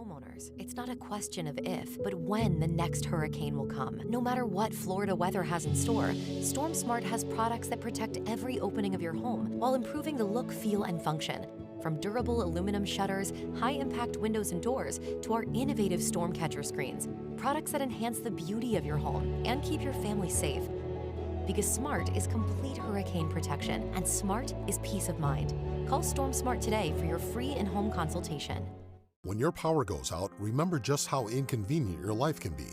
homeowners, it's not a question of if, but when the next hurricane will come. No matter what Florida weather has in store, Storm Smart has products that protect every opening of your home while improving the look, feel, and function. From durable aluminum shutters, high-impact windows and doors, to our innovative storm catcher screens, products that enhance the beauty of your home and keep your family safe. Because smart is complete hurricane protection, and smart is peace of mind. Call Storm Smart today for your free in-home consultation. When your power goes out, remember just how inconvenient your life can be.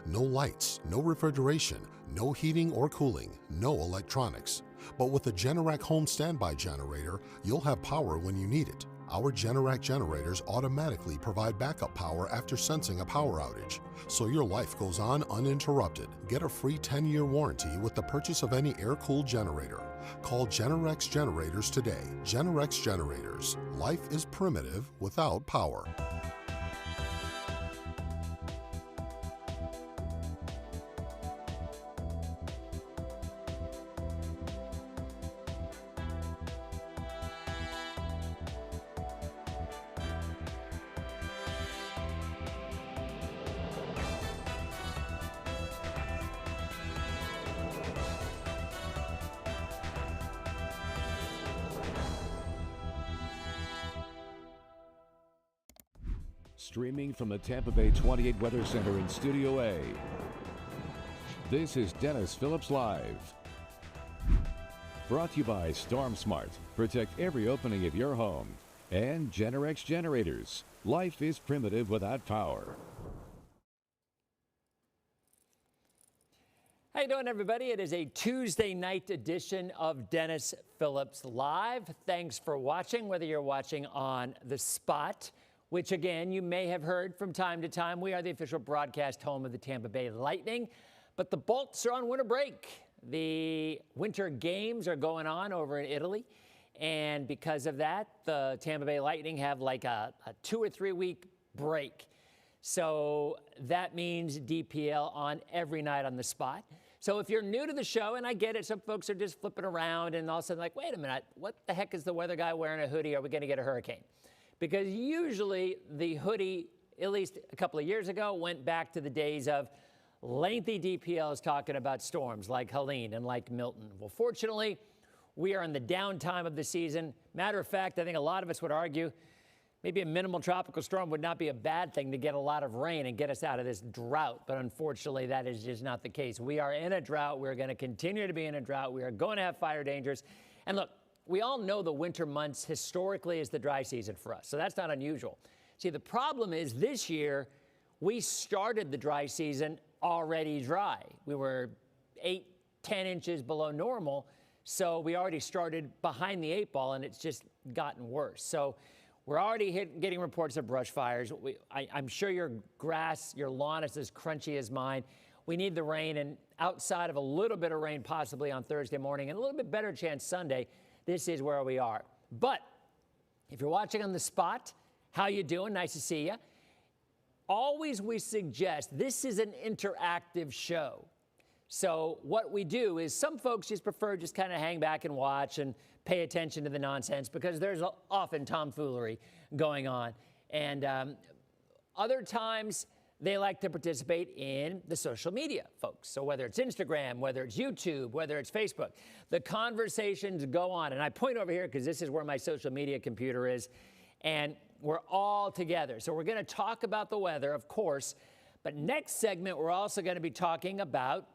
No lights, no refrigeration, no heating or cooling, no electronics. But with a Generac home standby generator, you'll have power when you need it. Our Generac generators automatically provide backup power after sensing a power outage, so your life goes on uninterrupted. Get a free 10-year warranty with the purchase of any air-cooled generator. Call Generac Generators today. Generac Generators. Life is primitive without power. Streaming from the Tampa Bay 28 Weather Center in Studio A, this is Dennis Phillips Live. Brought to you by Storm Smart. Protect every opening of your home. And Generac Generators. Life is primitive without power. How you doing, everybody? It is a Tuesday night edition of Dennis Phillips Live. Thanks for watching, whether you're watching on The Spot, which, again, you may have heard from time to time. We are the official broadcast home of the Tampa Bay Lightning, but the Bolts are on winter break. The winter games are going on over in Italy, and because of that, the Tampa Bay Lightning have like a 2 or 3 week break. So that means DPL on every night on The Spot. So if you're new to the show, and I get it, some folks are just flipping around and all of a sudden like, wait a minute, what the heck is the weather guy wearing a hoodie? Are we going to get a hurricane? Because usually the hoodie, at least a couple of years ago, went back to the days of lengthy DPLs talking about storms like Helene and like Milton. Well, fortunately, we are in the downtime of the season. Matter of fact, I think a lot of us would argue maybe a minimal tropical storm would not be a bad thing to get a lot of rain and get us out of this drought. But unfortunately, that is just not the case. We are in a drought. We're going to continue to be in a drought. We are going to have fire dangers. And look, we all know the winter months historically is the dry season for us, so that's not unusual. See, the problem is this year, we started the dry season already dry. We were 8, 10 inches below normal, so we already started behind the 8 ball, and it's just gotten worse. So we're already getting reports of brush fires. I'm sure your grass, your lawn is as crunchy as mine. We need the rain, and outside of a little bit of rain possibly on Thursday morning and a little bit better chance Sunday, this is where we are. But if you're watching on The Spot, how you doing? Nice to see you. Always we suggest this is an interactive show. So what we do is some folks just prefer just kind of hang back and watch and pay attention to the nonsense because there's often tomfoolery going on. And other times they like to participate in the social media, folks. So whether it's Instagram, whether it's YouTube, whether it's Facebook, the conversations go on. And I point over here because this is where my social media computer is. And we're all together. So we're going to talk about the weather, of course. But next segment, we're also going to be talking about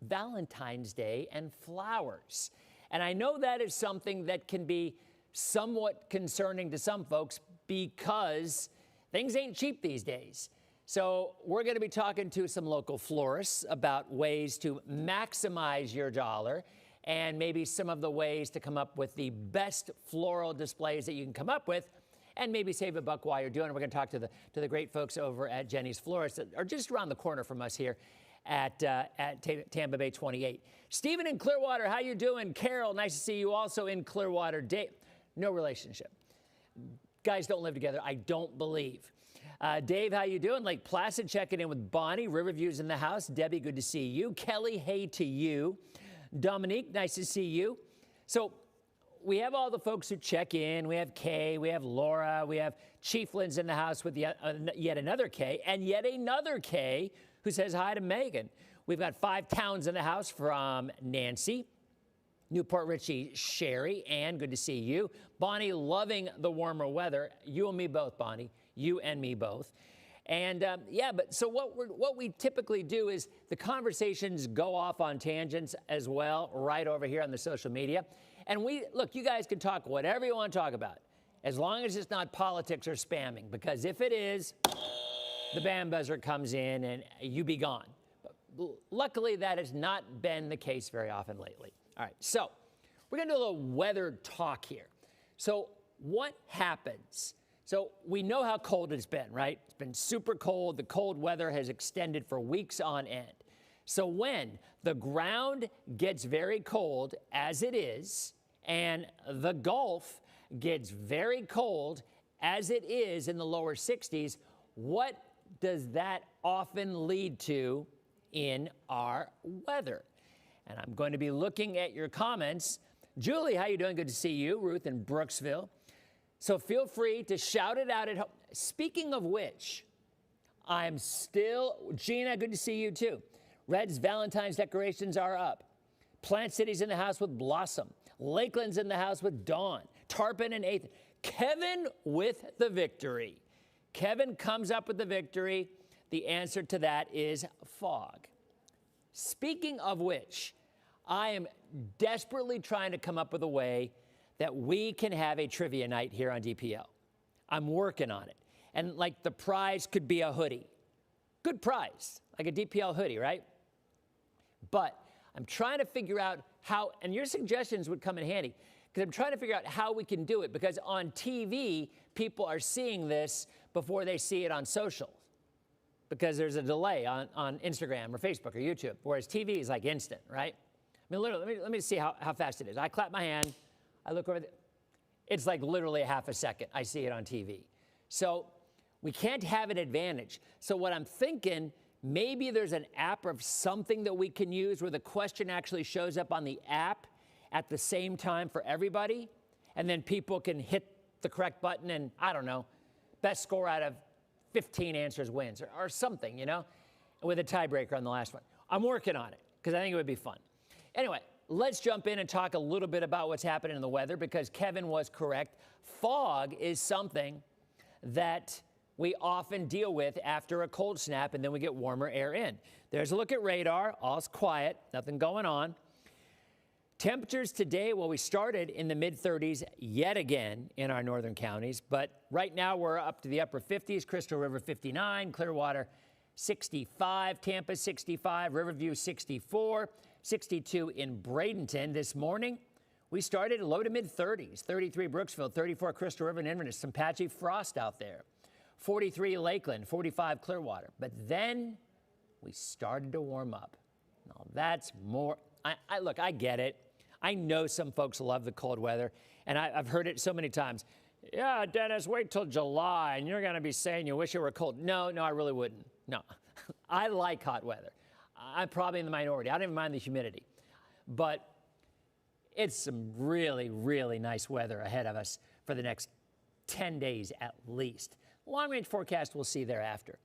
Valentine's Day and flowers. And I know that is something that can be somewhat concerning to some folks because things ain't cheap these days. So we're going to be talking to some local florists about ways to maximize your dollar and maybe some of the ways to come up with the best floral displays that you can come up with and maybe save a buck while you're doing it. We're going to talk to the great folks over at Jenny's Florist that are just around the corner from us here at Tampa Bay 28. Stephen in Clearwater, how you doing? Carol, nice to see you also in Clearwater. Dave, no relationship. Guys don't live together, I don't believe. Dave, how you doing? Lake Placid checking in with Bonnie. Riverview's in the house. Debbie, good to see you. Kelly, hey to you. Dominique, nice to see you. So we have all the folks who check in. We have Kay, we have Laura, we have Chief Lynn's in the house with yet another Kay, and yet another Kay who says hi to Megan. We've got 5 towns in the house from Nancy, Newport Richie, Sherry, Ann, good to see you. Bonnie, loving the warmer weather. You and me both, Bonnie. You and me both. And yeah, but so what we typically do is the conversations go off on tangents as well, right over here on the social media. And look, you guys can talk whatever you want to talk about, as long as it's not politics or spamming, because if it is, the bam buzzer comes in and you be gone. But luckily, that has not been the case very often lately. All right, so we're going to do a little weather talk here. So what happens? So we know how cold it's been, right? It's been super cold. The cold weather has extended for weeks on end. So when the ground gets very cold, as it is, and the Gulf gets very cold, as it is in the lower 60s, what does that often lead to in our weather? And I'm going to be looking at your comments. Julie, how you doing? Good to see you. Ruth in Brooksville. So feel free to shout it out at home. Speaking of which, Gina, good to see you too. Red's Valentine's decorations are up. Plant City's in the house with Blossom. Lakeland's in the house with Dawn. Tarpon and Ethan. Kevin with the victory. Kevin comes up with the victory. The answer to that is fog. Speaking of which, I am desperately trying to come up with a way that we can have a trivia night here on DPL. I'm working on it. And like the prize could be a hoodie. Good prize, like a DPL hoodie, right? But I'm trying to figure out how, and your suggestions would come in handy, because I'm trying to figure out how we can do it, because on TV, people are seeing this before they see it on social, because there's a delay on Instagram or Facebook or YouTube, whereas TV is like instant, right? I mean, literally, let me see how fast it is. I clap my hand, I look over, it's like literally a half a second. I see it on TV. So we can't have an advantage. So what I'm thinking, maybe there's an app or something that we can use where the question actually shows up on the app at the same time for everybody, and then people can hit the correct button and, I don't know, best score out of 15 answers wins, or something, you know, with a tiebreaker on the last one. I'm working on it, because I think it would be fun. Anyway, let's jump in and talk a little bit about what's happening in the weather, because Kevin was correct. Fog is something that we often deal with after a cold snap, and then we get warmer air in. There's a look at radar. All's quiet, nothing going on. Temperatures today, well, we started in the mid-30s yet again in our northern counties, but right now we're up to the upper 50s. Crystal River 59, Clearwater 65, Tampa 65, Riverview 64, 62 in Bradenton. This morning, we started low to mid-30s, 33 Brooksville, 34 Crystal River and Inverness, some patchy frost out there. 43 Lakeland, 45 Clearwater. But then we started to warm up. Now that's more, look, I get it. I know some folks love the cold weather, and I've heard it so many times. Yeah, Dennis, wait till July, and you're going to be saying you wish it were cold. No, I really wouldn't. No, I like hot weather. I'm probably in the minority. I don't even mind the humidity. But it's some really, really nice weather ahead of us for the next 10 days at least. Long-range forecast we'll see thereafter.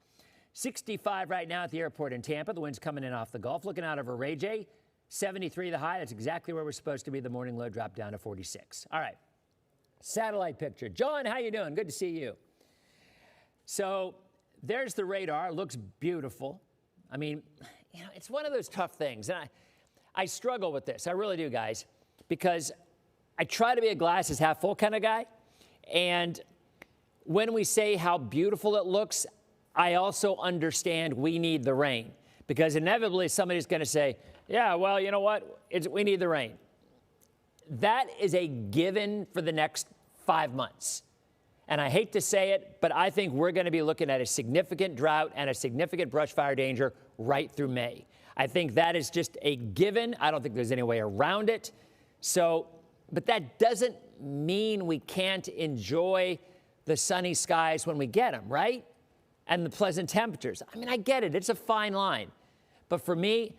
65 right now at the airport in Tampa. The wind's coming in off the Gulf. Looking out over Ray J, 73 the high. That's exactly where we're supposed to be. The morning low dropped down to 46. All right. Satellite picture. John, how you doing? Good to see you. So there's the radar. Looks beautiful. I mean, you know, it's one of those tough things. And I struggle with this. I really do, guys, because I try to be a glass is half full kind of guy. And when we say how beautiful it looks, I also understand we need the rain, because inevitably somebody's going to say, yeah, well, you know what? We need the rain. That is a given for the next 5 months. And I hate to say it, but I think we're going to be looking at a significant drought and a significant brush fire danger right through May. I think that is just a given. I don't think there's any way around it. So, but that doesn't mean we can't enjoy the sunny skies when we get them, right? And the pleasant temperatures. I mean, I get it. It's a fine line. But for me,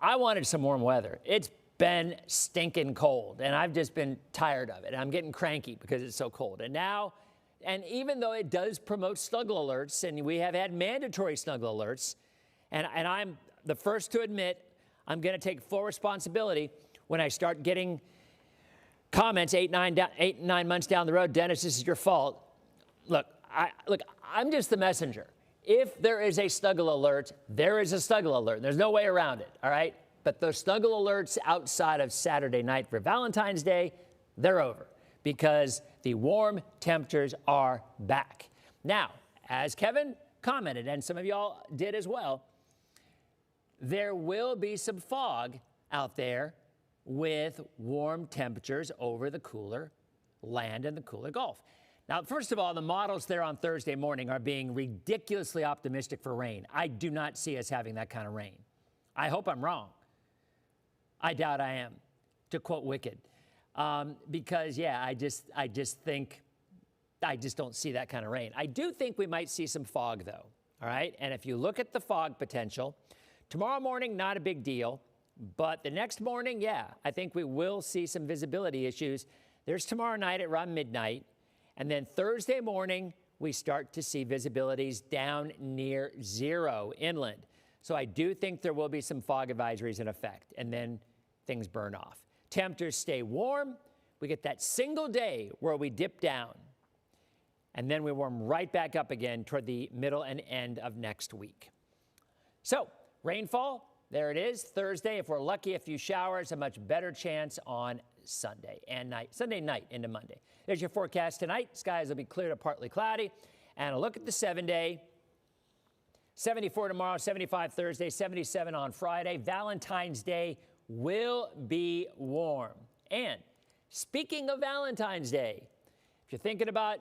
I wanted some warm weather. It's been stinking cold, and I've just been tired of it. I'm getting cranky because it's so cold. And now, and even though it does promote snuggle alerts, and we have had mandatory snuggle alerts, and I'm the first to admit I'm going to take full responsibility when I start getting comments 8-9 months down the road, Dennis, this is your fault. Look, I'm just the messenger. If there is a snuggle alert, there is a snuggle alert. There's no way around it, all right? But those snuggle alerts outside of Saturday night for Valentine's Day, they're over because the warm temperatures are back. Now, as Kevin commented, and some of y'all did as well, there will be some fog out there with warm temperatures over the cooler land and the cooler Gulf. Now, first of all, the models there on Thursday morning are being ridiculously optimistic for rain. I do not see us having that kind of rain. I hope I'm wrong. I doubt I am, to quote Wicked. Because, yeah, I just don't see that kind of rain. I do think we might see some fog, though, all right? And if you look at the fog potential, tomorrow morning, not a big deal. But the next morning, yeah, I think we will see some visibility issues. There's tomorrow night at around midnight. And then Thursday morning, we start to see visibilities down near zero inland. So I do think there will be some fog advisories in effect, and then things burn off. Temperatures stay warm. We get that single day where we dip down, and then we warm right back up again toward the middle and end of next week. So rainfall, there it is. Thursday, if we're lucky, a few showers, a much better chance on Sunday night into Monday. There's your forecast tonight. Skies will be clear to partly cloudy. And a look at the 7-day. 74 tomorrow, 75 Thursday, 77 on Friday. Valentine's Day will be warm. And speaking of Valentine's Day, if you're thinking about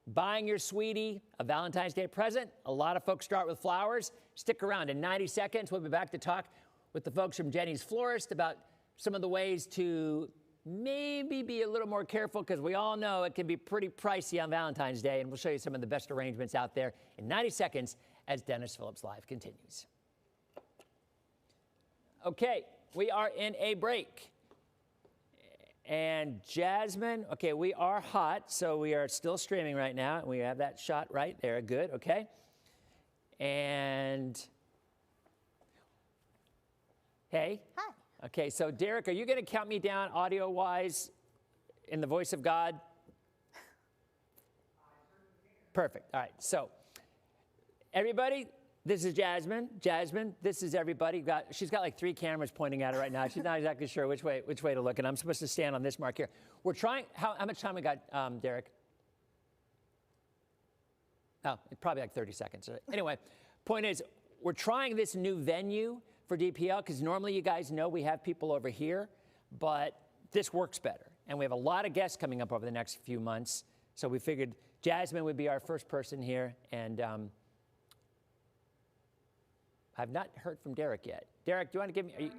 buying your sweetie a Valentine's Day present, a lot of folks start with flowers. Stick around. In 90 seconds, we'll be back to talk with the folks from Jenny's Florist about some of the ways to maybe be a little more careful, because we all know it can be pretty pricey on Valentine's Day, and we'll show you some of the best arrangements out there in 90 seconds as Dennis Phillips Live continues. Okay, we are in a break. And Jasmine, okay, we are hot, so we are still streaming right now. We have that shot right there, good, okay. And, hey. Hi. Okay, so Derek, are you going to count me down audio-wise in the voice of God? Perfect. All right, so everybody, this is Jasmine. Jasmine, this is everybody. She's got like 3 cameras pointing at her right now. She's not exactly sure which way to look, and I'm supposed to stand on this mark here. We're trying, how much time we got, Derek? Oh, probably like 30 seconds. Anyway, point is, we're trying this new venue for DPL, because normally you guys know we have people over here, but this works better. And we have a lot of guests coming up over the next few months. So we figured Jasmine would be our first person here. And I've not heard from Derek yet. Derek, do you want to give me,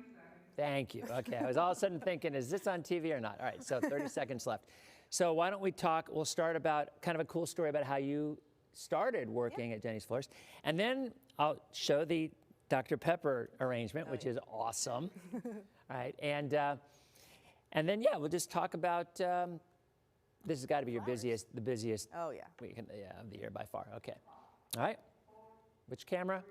thank you. Okay, I was all of a sudden thinking, is this on TV or not? All right, so 30 seconds left. So why don't we talk, we'll start about kind of a cool story about how you started working at Jenny's Florist. And then I'll show the Dr. Pepper arrangement, which is awesome. All right, and then, yeah, we'll just talk about, this has got to be your busiest, the busiest week of the year by far. Okay, all right. Which camera?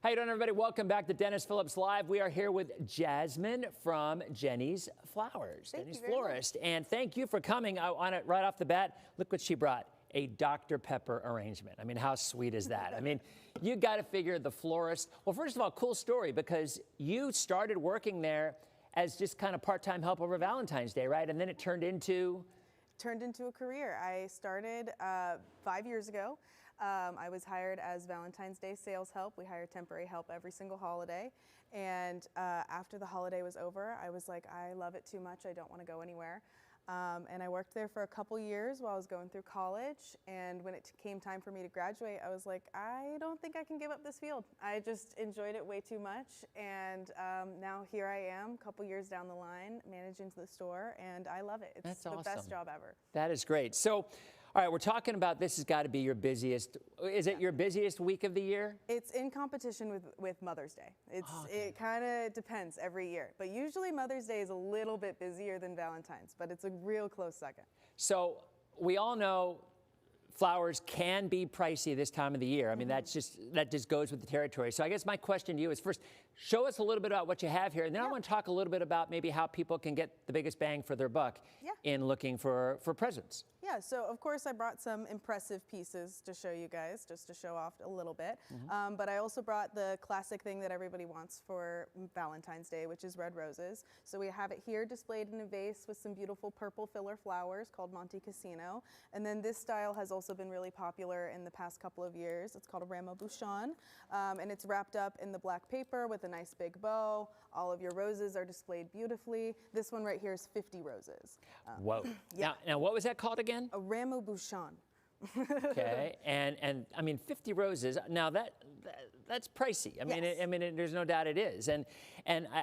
How you doing, everybody? Welcome back to Dennis Phillips Live. We are here with Jasmine from Jenny's Flowers, Jenny's Florist. And thank you for coming. I want it right off the bat. Look what she brought. A Dr. Pepper arrangement. I mean, how sweet is that? I mean, you got to figure the florist. Well, first of all, cool story, because you started working there as just kind of part-time help over Valentine's Day, right? And then it turned into a career. I started 5 years ago. I was hired as Valentine's Day sales help. We hire temporary help every single holiday. And after the holiday was over, I was like, I love it too much. I don't want to go anywhere. And I worked there for a couple years while I was going through college. And when it came time for me to graduate, I was like, I don't think I can give up this field. I just enjoyed it way too much. And now here I am, a couple years down the line, managing the store, and I love it. It's the best job ever. That is great. So All right, we're talking about this has got to be your busiest. Is it your busiest week of the year? It's in competition with Mother's Day. It kind of depends every year, but usually Mother's Day is a little bit busier than Valentine's, but it's a real close second. So we all know flowers can be pricey this time of the year. I mean, that just goes with the territory. So I guess my question to you is, first, show us a little bit about what you have here, and then I want to talk a little bit about maybe how people can get the biggest bang for their buck in looking for presents. Yeah, so of course I brought some impressive pieces to show you guys, just to show off a little bit. But I also brought the classic thing that everybody wants for Valentine's Day, which is red roses. So we have it here displayed in a vase with some beautiful purple filler flowers called Monte Cassino. And then this style has also been really popular in the past couple of years. It's called a rameau bouchon, and it's wrapped up in the black paper with a nice big bow. All of your roses are displayed beautifully. This one right here is 50 roses. Whoa. Yeah. Now, what was that called again? A rameau bouchon. Okay, and I mean 50 roses. Now that's pricey. I mean, there's no doubt it is. And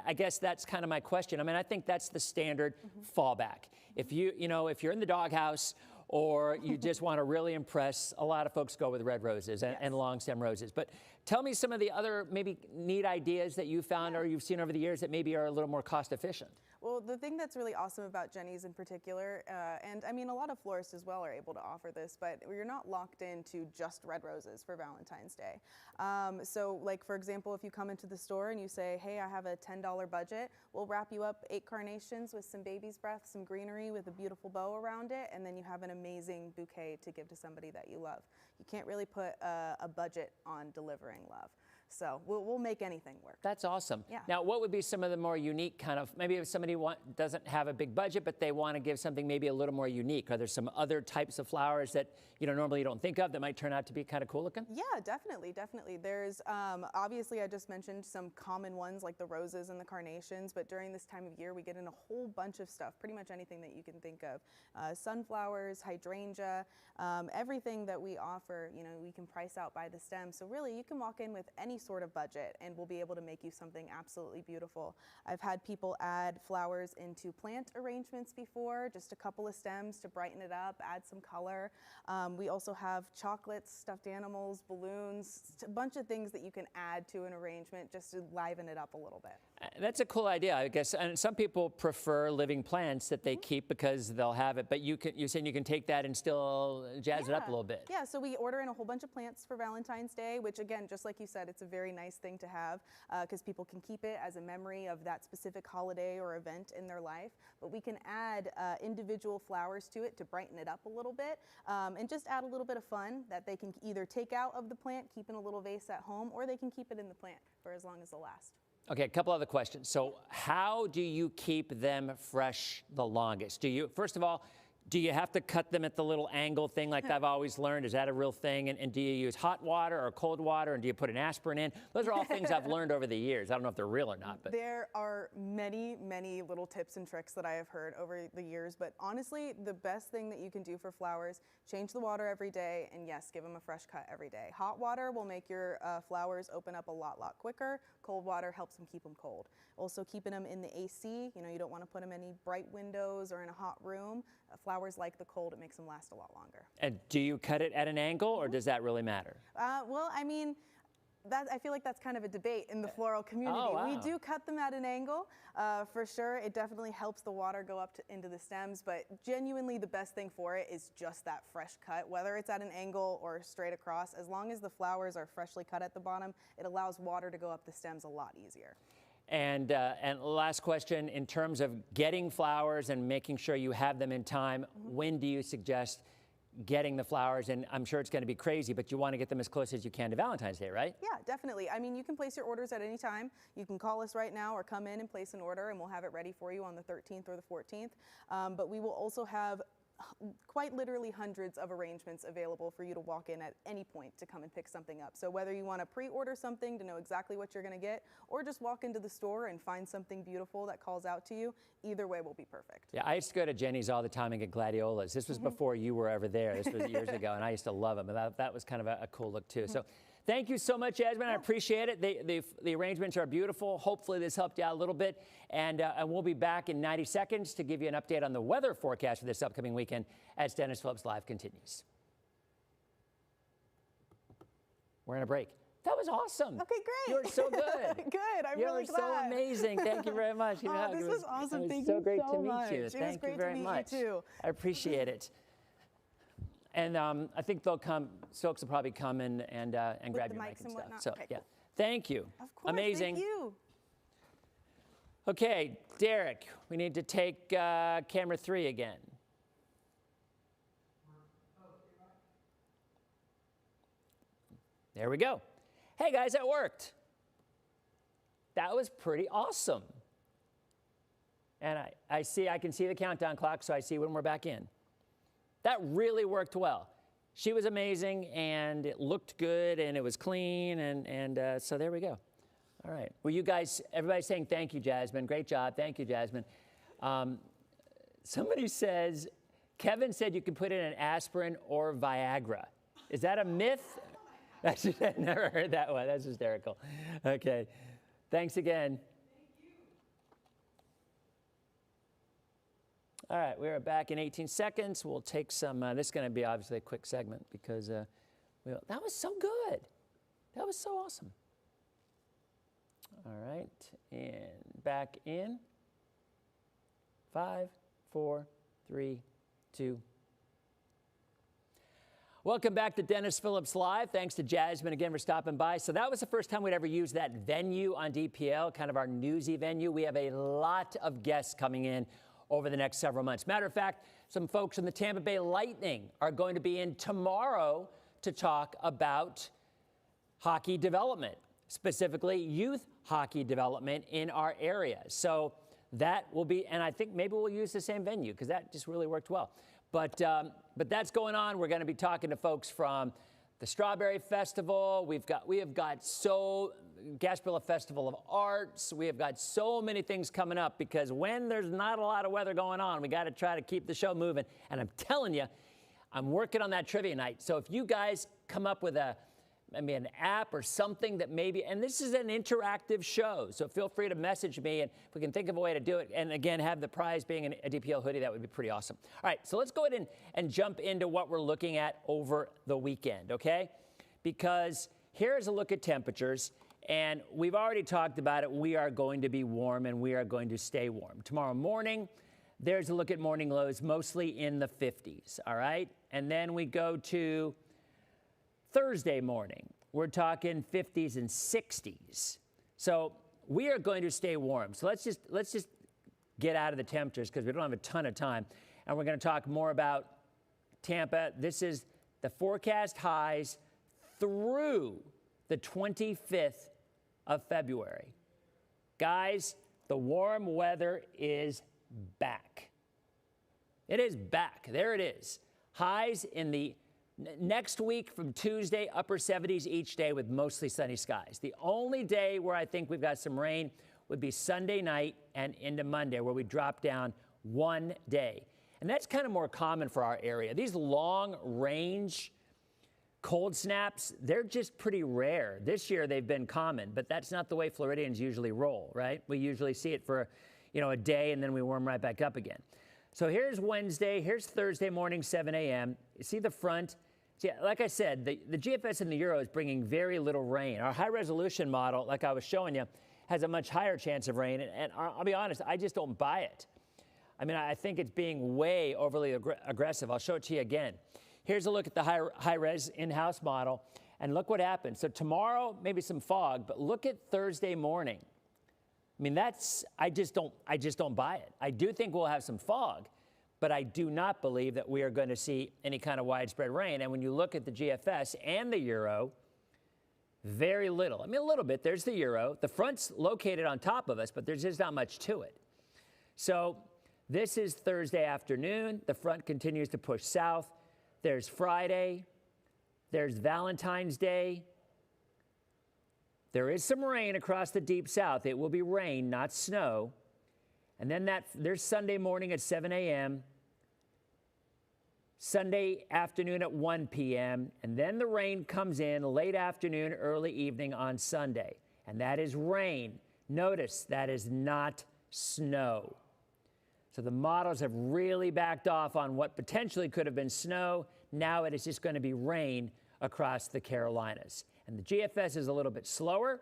I guess that's kind of my question. I mean, I think that's the standard fallback. If if you're in the doghouse, or you just want to really impress, a lot of folks go with red roses and long stem roses. But tell me some of the other maybe neat ideas that you found or you've seen over the years that maybe are a little more cost efficient. Well, the thing that's really awesome about Jenny's in particular, and I mean a lot of florists as well are able to offer this, but you're not locked into just red roses for Valentine's Day. So like for example, if you come into the store and you say, hey, I have a $10 budget, we'll wrap you up 8 carnations with some baby's breath, some greenery with a beautiful bow around it, and then you have an amazing bouquet to give to somebody that you love. You can't really put a budget on delivering love. So we'll make anything work. That's awesome. Yeah. Now, what would be some of the more unique kind of, maybe if somebody doesn't have a big budget, but they want to give something maybe a little more unique? Are there some other types of flowers that normally you don't think of that might turn out to be kind of cool looking? Yeah, definitely. There's obviously I just mentioned some common ones like the roses and the carnations, but during this time of year we get in a whole bunch of stuff, pretty much anything that you can think of. Sunflowers, hydrangea, everything that we offer, we can price out by the stem. So really you can walk in with any sort of budget and we'll be able to make you something absolutely beautiful. I've had people add flowers into plant arrangements before, just a couple of stems to brighten it up, add some color. We also have chocolates, stuffed animals, balloons, a bunch of things that you can add to an arrangement just to liven it up a little bit. That's a cool idea, I guess. And some people prefer living plants that they keep because they'll have it, but you're saying you can take that and still jazz it up a little bit. Yeah, so we order in a whole bunch of plants for Valentine's Day, which again, just like you said, it's a very nice thing to have because people can keep it as a memory of that specific holiday or event in their life. But we can add individual flowers to it to brighten it up a little bit and just add a little bit of fun that they can either take out of the plant, keep in a little vase at home, or they can keep it in the plant for as long as they'll last. Okay, a couple other questions. So how do you keep them fresh the longest? First of all, do you have to cut them at the little angle thing like I've always learned? Is that a real thing? And do you use hot water or cold water? And do you put an aspirin in? Those are all things I've learned over the years. I don't know if they're real or not. But there are many, many little tips and tricks that I have heard over the years. But honestly, the best thing that you can do for flowers, change the water every day. And yes, give them a fresh cut every day. Hot water will make your flowers open up a lot quicker. Cold water helps them keep them cold. Also keeping them in the AC. You don't want to put them in any bright windows or in a hot room. Flowers like the cold, it makes them last a lot longer. And do you cut it at an angle or does that really matter? Well, I mean, I feel like that's kind of a debate in the floral community. Oh, wow. We do cut them at an angle, for sure. It definitely helps the water go up into the stems, but genuinely the best thing for it is just that fresh cut, whether it's at an angle or straight across. As long as the flowers are freshly cut at the bottom, it allows water to go up the stems a lot easier. And last question, in terms of getting flowers and making sure you have them in time, when do you suggest getting the flowers? And I'm sure it's going to be crazy, but you want to get them as close as you can to Valentine's Day, right? Yeah, definitely. I mean, you can place your orders at any time. You can call us right now or come in and place an order and we'll have it ready for you on the 13th or the 14th. But we will also have quite literally hundreds of arrangements available for you to walk in at any point to come and pick something up. So whether you want to pre-order something to know exactly what you're going to get, or just walk into the store and find something beautiful that calls out to you, either way will be perfect. Yeah, I used to go to Jenny's all the time and get gladiolas. This was before you were ever there. This was years ago, and I used to love them. And that was kind of a cool look too. So Thank you so much, Jasmine. I appreciate it. The arrangements are beautiful. Hopefully this helped you out a little bit. And we'll be back in 90 seconds to give you an update on the weather forecast for this upcoming weekend as Dennis Phillips Live continues. We're in a break. That was awesome. Okay, great. You were so good. Good. I'm really glad. You were so amazing. Thank you very much. Oh, this was awesome. Thank you you so great so to meet much. you. It was Thank great you very to meet much. you too. I appreciate it. And I think they'll come. Stokes will probably come and grab your mic and stuff. So okay, yeah, cool. thank you. Of course. Amazing. Thank you. Okay, Derek, we need to take camera 3 again. There we go. Hey guys, that worked. That was pretty awesome. And I can see the countdown clock, so I see when we're back in. That really worked well. She was amazing, and it looked good, and it was clean, and so there we go. All right. Well, you guys, everybody's saying thank you, Jasmine. Great job. Thank you, Jasmine. Somebody says, Kevin said you can put in an aspirin or Viagra. Is that a myth? I've never heard that one. That's hysterical. Okay. Thanks again. All right, we are back in 18 seconds. We'll take some, this is going to be obviously a quick segment because that was so good. That was so awesome. All right, and back in 5, 4, 3, 2. Welcome back to Dennis Phillips Live. Thanks to Jasmine again for stopping by. So that was the first time we'd ever used that venue on DPL, kind of our newsy venue. We have a lot of guests coming in over the next several months. Matter of fact, some folks from the Tampa Bay Lightning are going to be in tomorrow to talk about hockey development, specifically youth hockey development in our area. So that will be, and I think maybe we'll use the same venue because that just really worked well. But that's going on. We're going to be talking to folks from the Strawberry Festival. We have got Gasparilla Festival of Arts. We have got so many things coming up because when there's not a lot of weather going on, we got to try to keep the show moving. And I'm telling you, I'm working on that trivia night. So if you guys come up with an app or something that maybe, and this is an interactive show, so feel free to message me, and if we can think of a way to do it, and again, have the prize being a DPL hoodie, that would be pretty awesome. All right, so let's go ahead and jump into what we're looking at over the weekend, okay? Because here's a look at temperatures, and we've already talked about it. We are going to be warm, and we are going to stay warm. Tomorrow morning, there's a look at morning lows, mostly in the 50s, all right? And then we go to Thursday morning, we're talking 50s and 60s. So we are going to stay warm. So let's just get out of the temperatures because we don't have a ton of time. And we're going to talk more about Tampa. This is the forecast highs through the 25th of February. Guys, the warm weather is back. It is back. There it is. Highs in the next week from Tuesday, upper 70s each day with mostly sunny skies. The only day where I think we've got some rain would be Sunday night and into Monday, where we drop down one day. And that's kind of more common for our area. These long range cold snaps, they're just pretty rare. This year they've been common, but that's not the way Floridians usually roll, right? We usually see it for, a day and then we warm right back up again. So here's Wednesday, here's Thursday morning, 7 a.m. You see the front? See, like I said, the GFS and the Euro is bringing very little rain. Our high-resolution model, like I was showing you, has a much higher chance of rain, and I'll be honest, I just don't buy it. I mean, I think it's being way overly aggressive. I'll show it to you again. Here's a look at the high-res in-house model, and look what happens. So tomorrow, maybe some fog, but look at Thursday morning. I mean, I just don't buy it. I do think we'll have some fog, but I do not believe that we are going to see any kind of widespread rain. And when you look at the GFS and the Euro, very little. I mean, a little bit. There's the Euro. The front's located on top of us, but there's just not much to it. So this is Thursday afternoon. The front continues to push south. There's Friday. There's Valentine's Day. There is some rain across the deep south. It will be rain, not snow. And then there's Sunday morning at 7 a.m. Sunday afternoon at 1 p.m., and then the rain comes in late afternoon, early evening on Sunday. And that is rain. Notice that is not snow. So the models have really backed off on what potentially could have been snow. Now it is just going to be rain across the Carolinas. And the GFS is a little bit slower,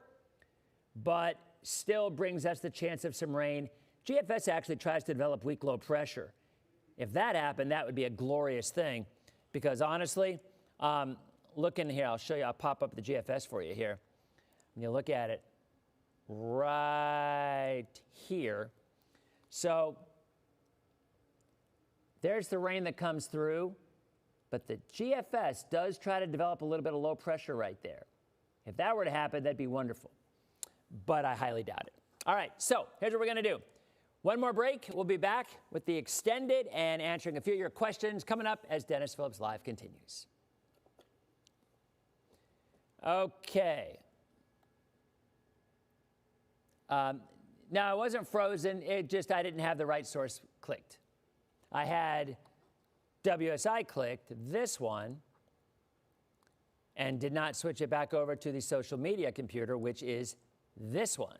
but still brings us the chance of some rain. GFS actually tries to develop weak low pressure. If that happened, that would be a glorious thing, because honestly, look in here. I'll show you. I'll pop up the GFS for you here. When you look at it right here. So there's the rain that comes through, but the GFS does try to develop a little bit of low pressure right there. If that were to happen, that'd be wonderful, but I highly doubt it. All right, so here's what we're going to do. One more break. We'll be back with the extended and answering a few of your questions coming up as Dennis Phillips Live continues. Okay. Now, I wasn't frozen. It just, I didn't have the right source clicked. I had WSI clicked, this one, and did not switch it back over to the social media computer, which is this one.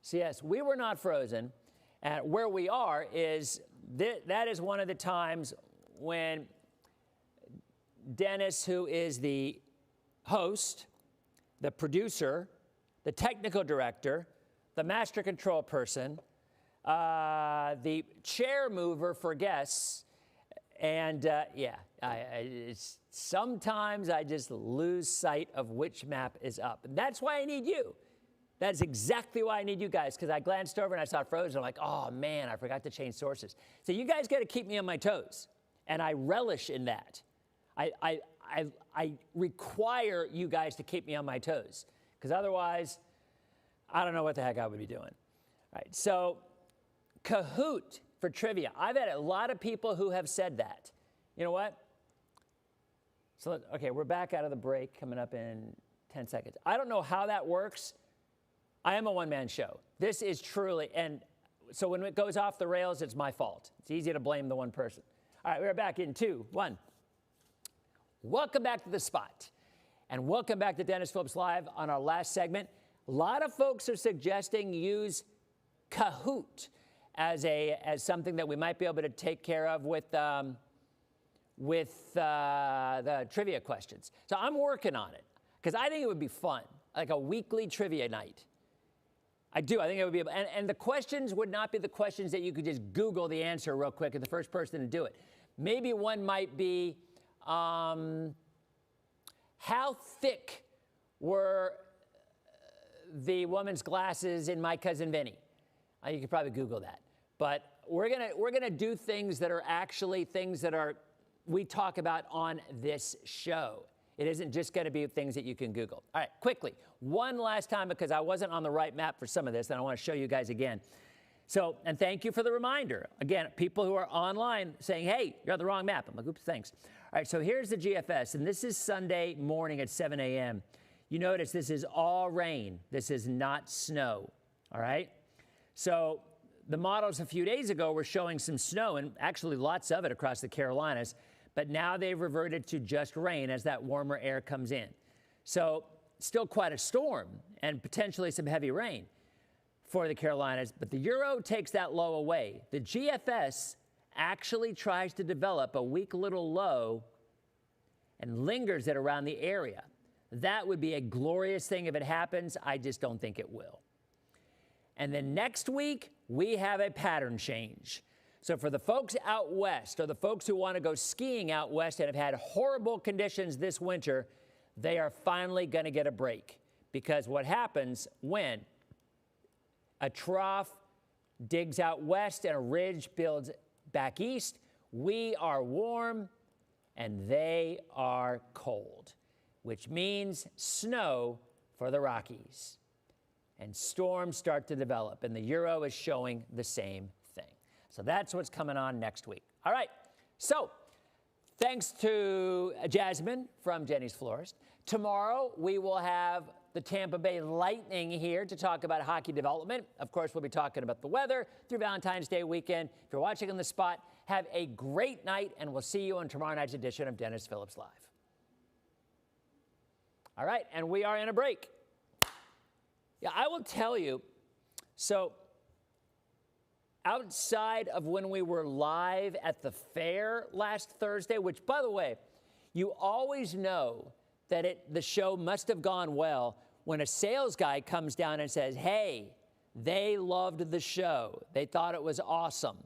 So yes, we were not frozen. And where we are is, that is one of the times when Dennis, who is the host, the producer, the technical director, the master control person, the chair mover for guests, and sometimes I just lose sight of which map is up. And that's why I need you. That's exactly why I need you guys, because I glanced over and I saw it frozen. I'm like, oh man, I forgot to change sources. So you guys got to keep me on my toes, and I relish in that. I require you guys to keep me on my toes, because otherwise, I don't know what the heck I would be doing. All right, so Kahoot for trivia. I've had a lot of people who have said that. You know what? So, okay, we're back out of the break coming up in 10 seconds. I don't know how that works. I am a one-man show. This is truly, and so when it goes off the rails, it's my fault. It's easy to blame the one person. All right, we're back in 2, 1. Welcome back to The Spot, and welcome back to Dennis Phillips Live on our last segment. A lot of folks are suggesting use Kahoot as something that we might be able to take care of with the trivia questions. So I'm working on it, because I think it would be fun, like a weekly trivia night. I do. I think it would be, and the questions would not be the questions that you could just Google the answer real quick and the first person to do it. Maybe one might be, how thick were the woman's glasses in My Cousin Vinny? You could probably Google that. But we're gonna do things that are actually things that we talk about on this show. It isn't just going to be things that you can Google. All right, quickly, one last time, because I wasn't on the right map for some of this, and I want to show you guys again. So, and thank you for the reminder. Again, people who are online saying, hey, you're on the wrong map. I'm like, oops, thanks. All right, so here's the GFS, and this is Sunday morning at 7 a.m. You notice this is all rain. This is not snow, all right? So the models a few days ago were showing some snow, and actually lots of it across the Carolinas. But now they've reverted to just rain as that warmer air comes in. So still quite a storm and potentially some heavy rain for the Carolinas, but the Euro takes that low away. The GFS actually tries to develop a weak little low and lingers it around the area. That would be a glorious thing if it happens. I just don't think it will. And then next week, we have a pattern change. So for the folks out west, or the folks who want to go skiing out west and have had horrible conditions this winter, they are finally going to get a break. Because what happens when a trough digs out west and a ridge builds back east, we are warm and they are cold, which means snow for the Rockies. And storms start to develop, and the Euro is showing the same thing. So that's what's coming on next week. All right, so thanks to Jasmine from Jenny's Florist. Tomorrow, we will have the Tampa Bay Lightning here to talk about hockey development. Of course, we'll be talking about the weather through Valentine's Day weekend. If you're watching on The Spot, Have a great night, and we'll see you on tomorrow night's edition of Dennis Phillips Live. All right, and we are in a break. Yeah, I will tell you, so outside of when we were live at the fair last Thursday, which, by the way, you always know that the show must have gone well when a sales guy comes down and says, hey, they loved the show. They thought it was awesome.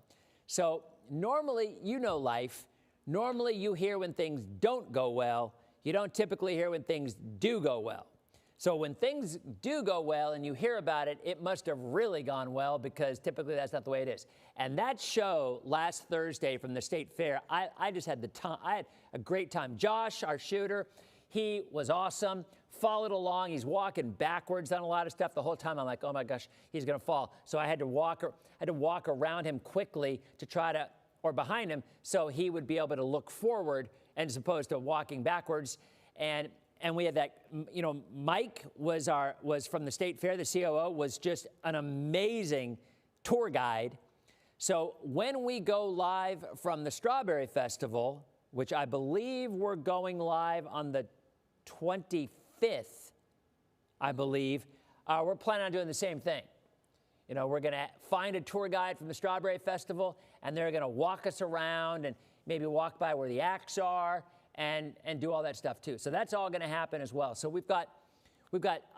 So normally, you know life. Normally, you hear when things don't go well. You don't typically hear when things do go well. So when things do go well and you hear about it, it must have really gone well, because typically that's not the way it is. And that show last Thursday from the State Fair, I just had I had a great time. Josh, our shooter, he was awesome, followed along. He's walking backwards on a lot of stuff the whole time. I'm like, oh my gosh, he's gonna fall. So I had to walk around him quickly to try to, or behind him, so he would be able to look forward as opposed to walking backwards. And we had that, you know, Mike was from the State Fair, the COO, was just an amazing tour guide. So when we go live from the Strawberry Festival, which I believe we're going live on the 25th, I believe, we're planning on doing the same thing. You know, we're going to find a tour guide from the Strawberry Festival, and they're going to walk us around and maybe walk by where the acts are, and do all that stuff too. So that's all going to happen as well. So we've got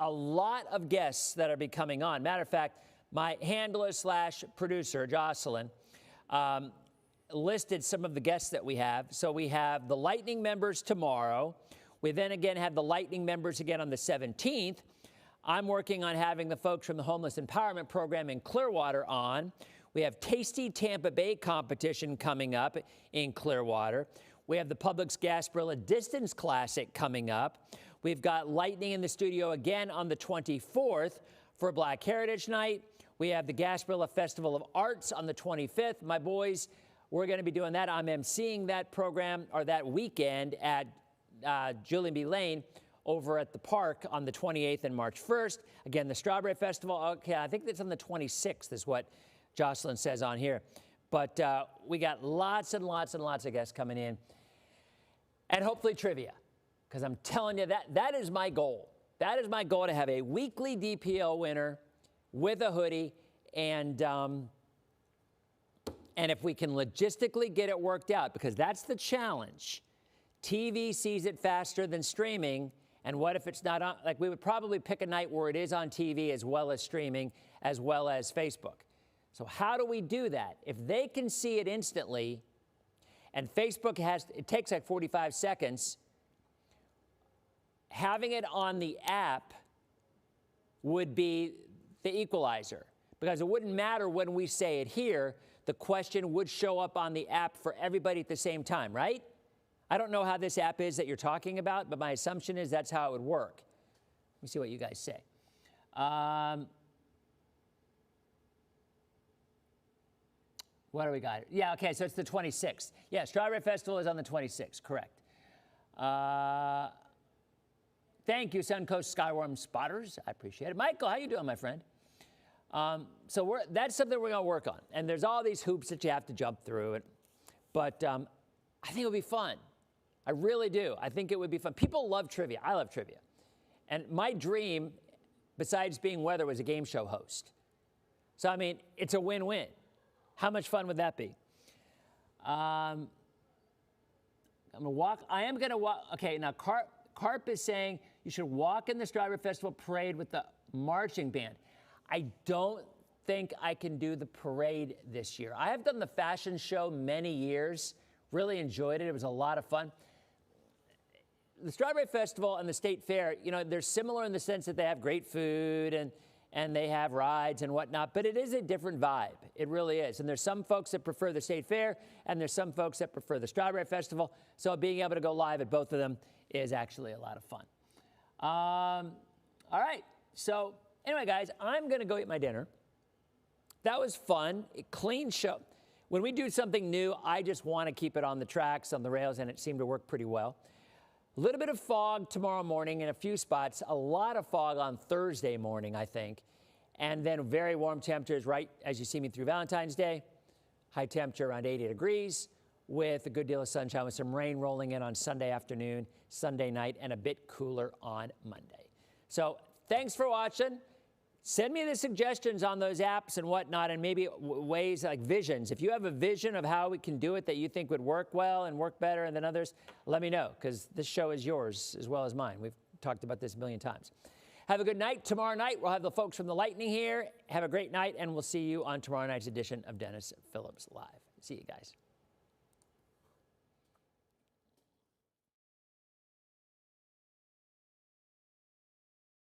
a lot of guests that are be coming on. Matter of fact, my handler / producer, Jocelyn, listed some of the guests that we have. So we have the Lightning members tomorrow. We then again have the Lightning members again on the 17th. I'm working on having the folks from the Homeless Empowerment Program in Clearwater on. We have Tasty Tampa Bay competition coming up in Clearwater. We have the Publix Gasparilla Distance Classic coming up. We've got Lightning in the studio again on the 24th for Black Heritage Night. We have the Gasparilla Festival of Arts on the 25th. My boys, we're going to be doing that. I'm emceeing that program, or that weekend, at Julian B. Lane over at the park on the 28th and March 1st. Again, the Strawberry Festival, okay, I think it's on the 26th is what Jocelyn says on here. But we got lots and lots and lots of guests coming in. And hopefully trivia, because I'm telling you, that is my goal. That is my goal, to have a weekly DPL winner with a hoodie. And if we can logistically get it worked out, because that's the challenge. TV sees it faster than streaming. And what if it's not on? Like, we would probably pick a night where it is on TV as well as streaming, as well as Facebook. So how do we do that? If they can see it instantly, and Facebook it takes like 45 seconds, having it on the app would be the equalizer, because it wouldn't matter when we say it here, the question would show up on the app for everybody at the same time, right? I don't know how this app is that you're talking about, but my assumption is that's how it would work. Let me see what you guys say. What do we got? Yeah, okay, so it's the 26th. Yeah, Strawberry Festival is on the 26th, correct. Thank you, Suncoast Skywarm Spotters. I appreciate it. Michael, how you doing, my friend? So that's something we're going to work on. And there's all these hoops that you have to jump through. But I think it would be fun. I really do. I think it would be fun. People love trivia. I love trivia. And my dream, besides being weather, was a game show host. So, I mean, it's a win-win. How much fun would that be? I'm going to walk. I am going to walk. Okay, now Carp is saying you should walk in the Strawberry Festival parade with the marching band. I don't think I can do the parade this year. I have done the fashion show many years. Really enjoyed it. It was a lot of fun. The Strawberry Festival and the State Fair, you know, they're similar in the sense that they have great food and they have rides and whatnot, but it is a different vibe. It really is. And there's some folks that prefer the State Fair, and there's some folks that prefer the Strawberry Festival. So being able to go live at both of them is actually a lot of fun. All right. So anyway, guys, I'm going to go eat my dinner. That was fun. A clean show. When we do something new, I just want to keep it on the tracks, on the rails, and it seemed to work pretty well. A little bit of fog tomorrow morning in a few spots. A lot of fog on Thursday morning, I think. And then very warm temperatures right as you see me through Valentine's Day. High temperature around 80 degrees with a good deal of sunshine with some rain rolling in on Sunday afternoon, Sunday night, and a bit cooler on Monday. So thanks for watching. Send me the suggestions on those apps and whatnot, and maybe ways like visions. If you have a vision of how we can do it that you think would work well and work better than others, let me know, because this show is yours as well as mine. We've talked about this a million times. Have a good night. Tomorrow night, we'll have the folks from the Lightning here. Have a great night, and we'll see you on tomorrow night's edition of Dennis Phillips Live. See you guys.